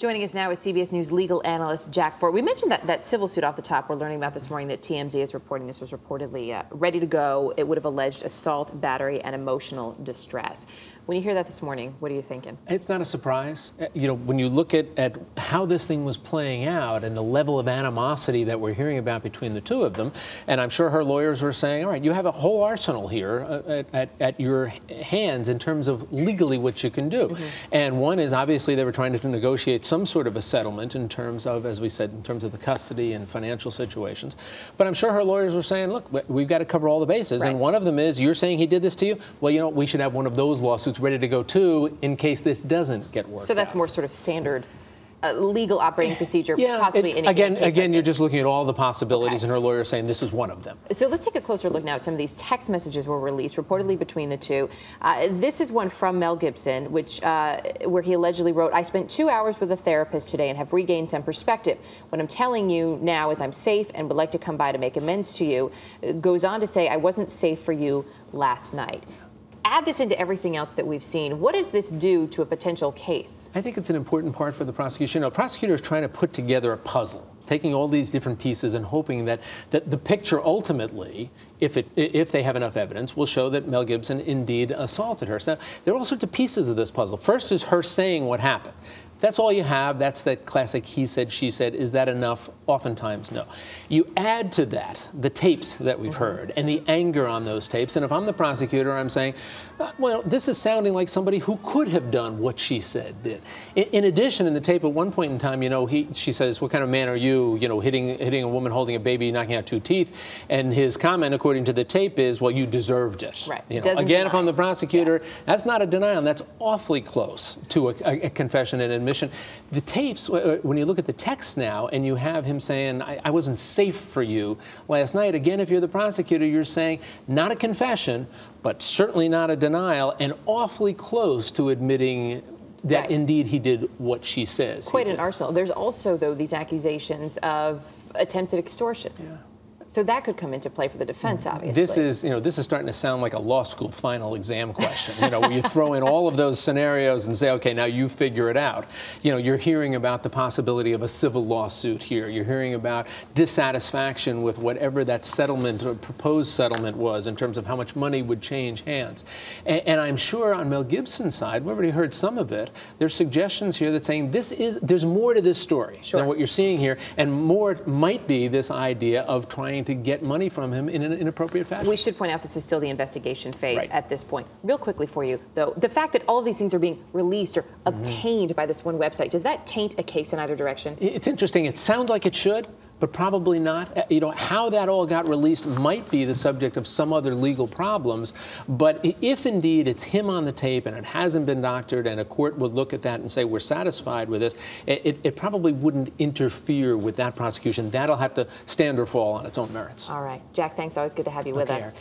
Joining us now is CBS News legal analyst Jack Ford. We mentioned that civil suit off the top. We're learning about this morning that TMZ is reporting this was reportedly ready to go. It would have alleged assault, battery, and emotional distress. When you hear that this morning, what are you thinking? It's not a surprise. You know, when you look at how this thing was playing out and the level of animosity that we're hearing about between the two of them, and I'm sure her lawyers were saying, all right, you have a whole arsenal here at your hands in terms of legally what you can do. And one is obviously they were trying to negotiate some sort of a settlement in terms of, as we said, in terms of the custody and financial situations. But I'm sure her lawyers were saying, look, we've got to cover all the bases. Right. And one of them is, you're saying he did this to you? Well, you know, we should have one of those lawsuits ready to go too in case this doesn't get worked out. So that's more sort of standard legal operating procedure, yeah, possibly in again, like you're just looking at all the possibilities, and her lawyer is saying this is one of them. So let's take a closer look now at some of these text messages were released reportedly between the two. This is one from Mel Gibson, which where he allegedly wrote, "I spent 2 hours with a therapist today and have regained some perspective. What I'm telling you now is I'm safe and would like to come by to make amends to you." Goes on to say, "I wasn't safe for you last night." Add this into everything else that we've seen. What does this do to a potential case? I think it's an important part for the prosecution. A prosecutor is trying to put together a puzzle, taking all these different pieces and hoping that the picture ultimately, if they have enough evidence, will show that Mel Gibson indeed assaulted her. So there are all sorts of pieces of this puzzle. First is her saying what happened. That's all you have. That's that classic he said, she said. Is that enough? Oftentimes, no. You add to that the tapes that we've heard and the anger on those tapes. And if I'm the prosecutor, I'm saying, well, this is sounding like somebody who could have done what she said did. In addition, in the tape, at one point in time, you know, she says, "What kind of man are you? You know, hitting a woman holding a baby, knocking out 2 teeth." And his comment, according to the tape, is, "Well, you deserved it." Right. You know, again, if I'm the prosecutor, that's not a denial. That's awfully close to a confession and admission. The tapes, when you look at the text now and you have him saying, I wasn't safe for you last night, again, if you're the prosecutor, you're saying not a confession, but certainly not a denial, and awfully close to admitting that indeed he did what she says. Quite an arsenal. There's also, though, these accusations of attempted extortion. Yeah. So that could come into play for the defense, obviously. This is starting to sound like a law school final exam question, you know, where you throw in all of those scenarios and say, okay, now you figure it out. You know, you're hearing about the possibility of a civil lawsuit here. You're hearing about dissatisfaction with whatever that settlement or proposed settlement was in terms of how much money would change hands. And I'm sure on Mel Gibson's side, we've already heard some of it, there's suggestions here that saying there's more to this story than what you're seeing here, and more might be this idea of trying to get money from him in an inappropriate fashion. We should point out this is still the investigation phase at this point. Real quickly for you, though, the fact that all of these things are being released or obtained by this one website, does that taint a case in either direction? It's interesting. It sounds like it should, but probably not. You know, how that all got released might be the subject of some other legal problems, but if indeed it's him on the tape and it hasn't been doctored and a court would look at that and say we're satisfied with this, it probably wouldn't interfere with that prosecution. That'll have to stand or fall on its own merits. All right. Jack, thanks. Always good to have you with us.